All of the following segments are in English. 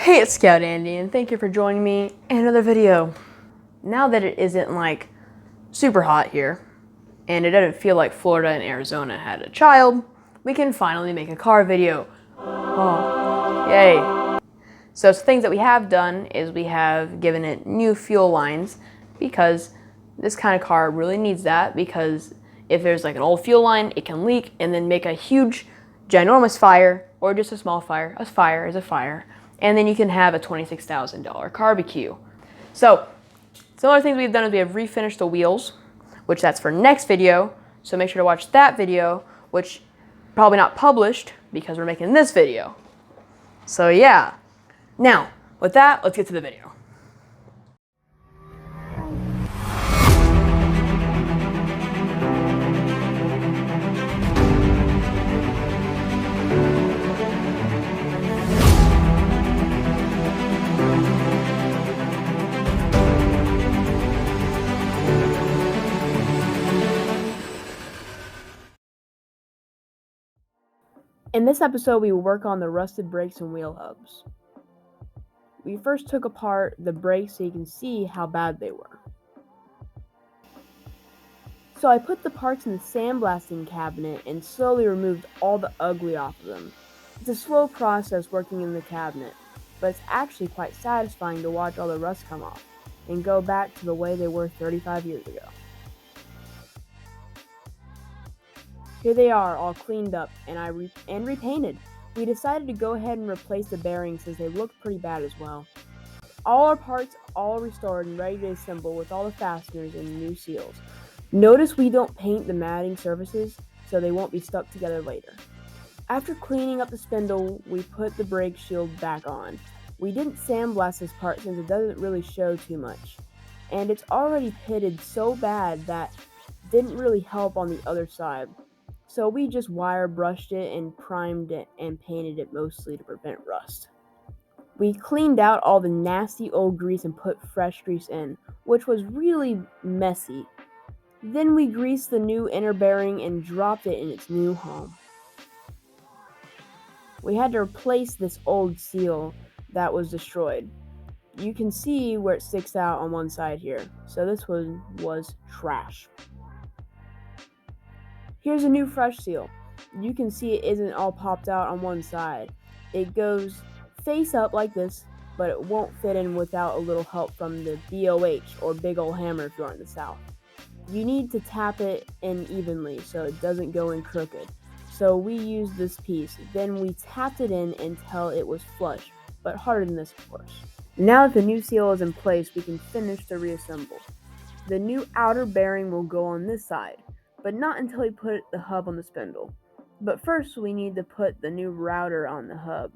Hey, it's Scout Andy, and thank you for joining me in another video. Now that it isn't like super hot here, and it doesn't feel like Florida and Arizona had a child, we can finally make a car video. Oh, yay. So some things that we have done is we have given it new fuel lines because this kind of car really needs that, because if there's like an old fuel line, it can leak and then make a huge, ginormous fire, or just a small fire. A fire is a fire. And then you can have a $26,000 barbecue. So, some other things we've done is we have refinished the wheels, which that's for next video. So make sure to watch that video, which probably not published because we're making this video. So yeah. Now, with that, let's get to the video. In this episode, we will work on the rusted brakes and wheel hubs. We first took apart the brakes so you can see how bad they were. So I put the parts in the sandblasting cabinet and slowly removed all the ugly off of them. It's a slow process working in the cabinet, but it's actually quite satisfying to watch all the rust come off and go back to the way they were 35 years ago. Here they are, all cleaned up and repainted. We decided to go ahead and replace the bearings since they looked pretty bad as well. All our parts all restored and ready to assemble with all the fasteners and new seals. Notice we don't paint the matting surfaces so they won't be stuck together later. After cleaning up the spindle, we put the brake shield back on. We didn't sandblast this part since it doesn't really show too much. And it's already pitted so bad that it didn't really help on the other side. So we just wire brushed it and primed it and painted it mostly to prevent rust. We cleaned out all the nasty old grease and put fresh grease in, which was really messy. Then we greased the new inner bearing and dropped it in its new home. We had to replace this old seal that was destroyed. You can see where it sticks out on one side here, so this one was trash. Here's a new fresh seal. You can see it isn't all popped out on one side. It goes face up like this, but it won't fit in without a little help from the BOH, or big ol' hammer if you're in the South. You need to tap it in evenly so it doesn't go in crooked. So we used this piece. Then we tapped it in until it was flush, but harder than this, of course. Now that the new seal is in place, we can finish the reassemble. The new outer bearing will go on this side, but not until we put the hub on the spindle. But first we need to put the new router on the hub.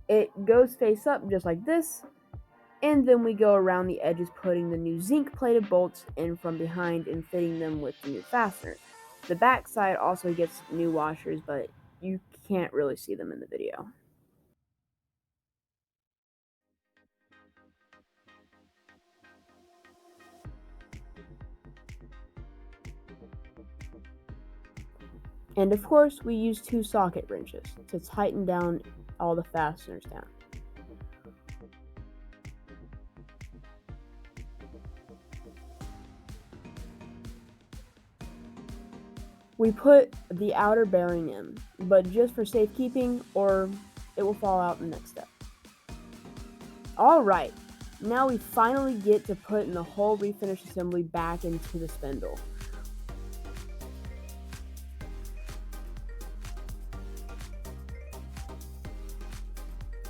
It goes face up just like this, and then we go around the edges putting the new zinc plated bolts in from behind and fitting them with the new fasteners. The back side also gets new washers, but you can't really see them in the video. And of course, we use 2 socket wrenches to tighten down all the fasteners down. We put the outer bearing in, but just for safekeeping, or it will fall out in the next step. Alright, now we finally get to putting the whole refinished assembly back into the spindle.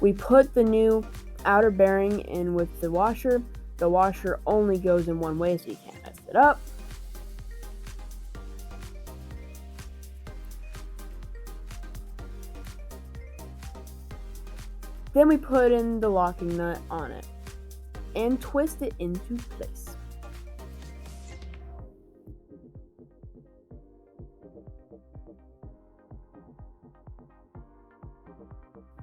We put the new outer bearing in with the washer. The washer only goes in one way, so you can't mess it up. Then we put in the locking nut on it and twist it into place.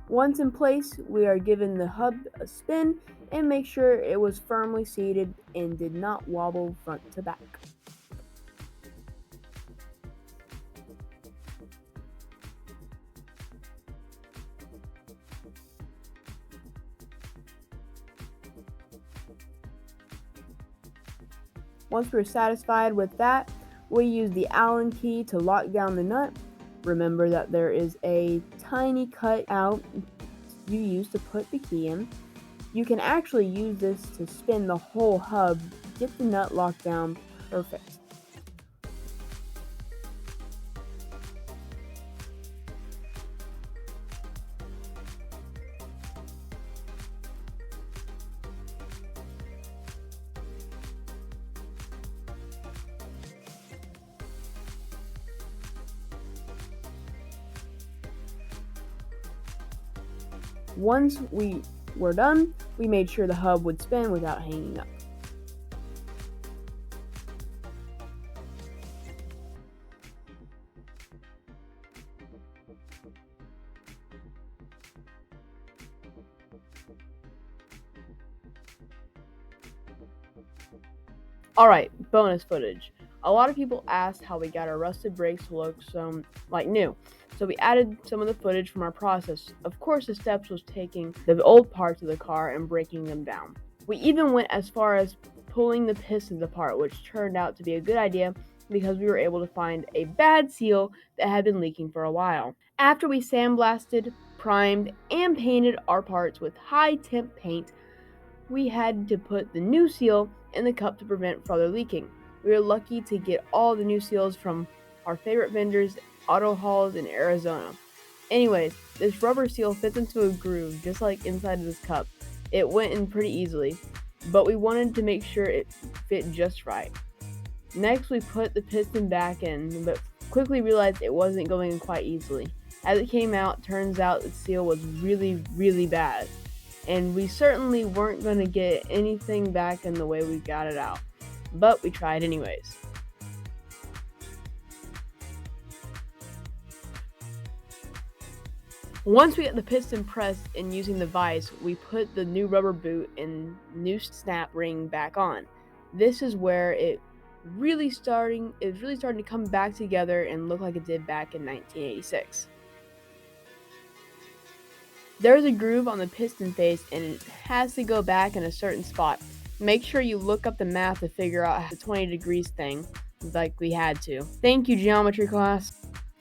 Once in place, we are giving the hub a spin and make sure it was firmly seated and did not wobble front to back. Once we're satisfied with that, we use the Allen key to lock down the nut. Remember that there is a tiny cut out you use to put the key in. You can actually use this to spin the whole hub, get the nut locked down perfect. Once we were done, we made sure the hub would spin without hanging up. Alright, bonus footage. A lot of people asked how we got our rusted brakes to look like new. So we added some of the footage from our process. Of course, the steps was taking the old parts of the car and breaking them down. We even went as far as pulling the pistons apart, which turned out to be a good idea because we were able to find a bad seal that had been leaking for a while. After we sandblasted, primed, and painted our parts with high temp paint, we had to put the new seal in the cup to prevent further leaking. We were lucky to get all the new seals from our favorite vendors, Auto Halls in Arizona. Anyways, this rubber seal fits into a groove just like inside of this cup. It went in pretty easily, but we wanted to make sure it fit just right. Next, we put the piston back in, but quickly realized it wasn't going in quite easily. As it came out, turns out the seal was really bad, and we certainly weren't going to get anything back in the way we got it out, but we tried anyways. Once we got the piston pressed and using the vise, we put the new rubber boot and new snap ring back on. This is where it's really starting to come back together and look like it did back in 1986. There's a groove on the piston face and it has to go back in a certain spot. Make sure you look up the math to figure out the 20 degrees thing, like we had to. Thank you, geometry class.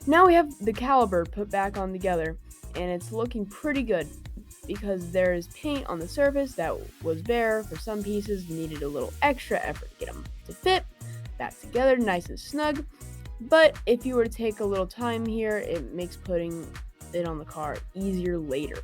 Now we have the caliper put back on together, and it's looking pretty good because there's paint on the surface that was bare for some pieces, needed a little extra effort to get them to fit back together nice and snug. But if you were to take a little time here, it makes putting it on the car easier later.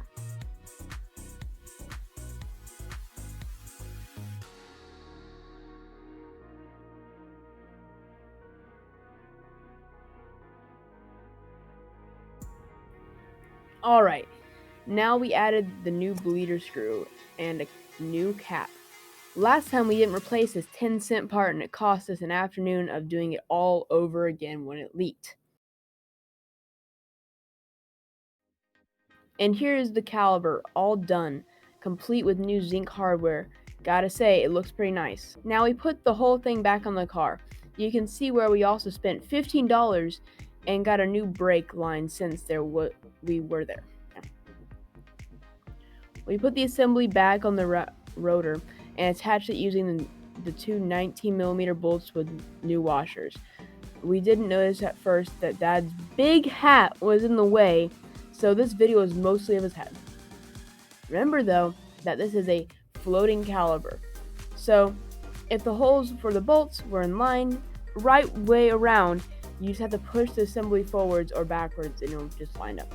Alright, now we added the new bleeder screw and a new cap. Last time we didn't replace this 10-cent part and it cost us an afternoon of doing it all over again when it leaked. And here's the caliber all done, complete with new zinc hardware. Gotta say, it looks pretty nice. Now we put the whole thing back on the car. You can see where we also spent $15 and got a new brake line since we were there. We put the assembly back on the rotor and attached it using the two 19mm bolts with new washers. We didn't notice at first that Dad's big hat was in the way, so this video is mostly of his head. Remember though, that this is a floating caliber, so if the holes for the bolts were in line, right way around, you just have to push the assembly forwards or backwards and it'll just line up.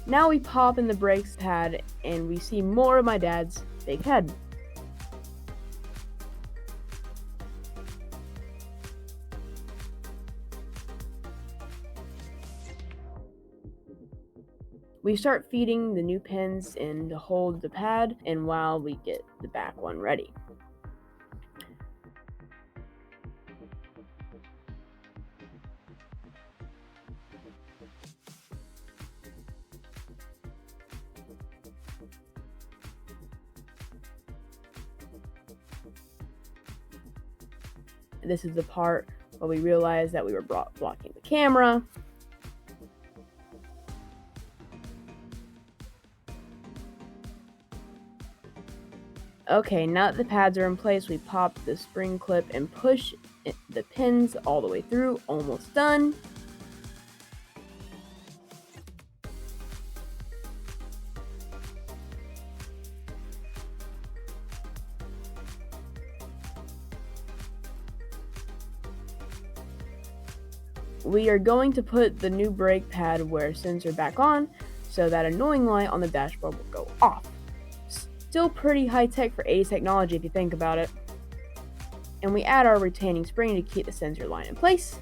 Now we pop in the brakes pad and we see more of my dad's big head. We start feeding the new pins in to hold the pad and while we get the back one ready. This is the part where we realized that we were blocking the camera. Okay, now that the pads are in place, we pop the spring clip and push the pins all the way through. Almost done. We are going to put the new brake pad wear sensor back on, so that annoying light on the dashboard will go off. Still pretty high tech for 80s technology if you think about it. And we add our retaining spring to keep the sensor line in place.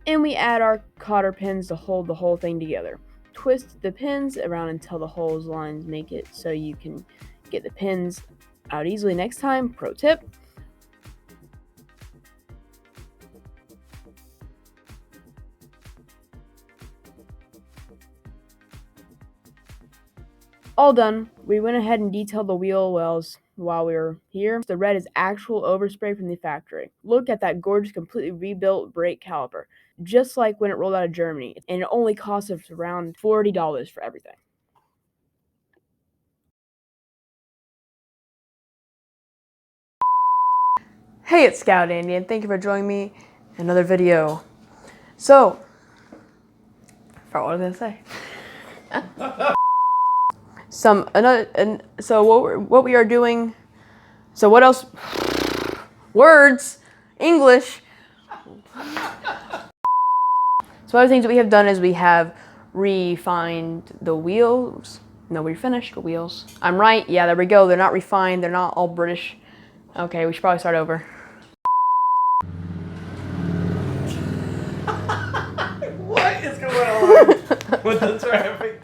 And we add our cotter pins to hold the whole thing together. Twist the pins around until the holes lines make it so you can get the pins out easily next time. Pro tip. All done. We went ahead and detailed the wheel wells while we were here. The red is actual overspray from the factory. Look at that gorgeous, completely rebuilt brake caliper, just like when it rolled out of Germany, and it only cost us around $40 for everything. Hey, it's Scout Andy, and thank you for joining me in another video. So, I forgot what I was gonna say. What we are doing. So what else? Words, English. So other things that we have done is we have refined the wheels. No, we finished the wheels. I'm right. Yeah, there we go. They're not refined. They're not all British. Okay, we should probably start over. What is going on with the traffic?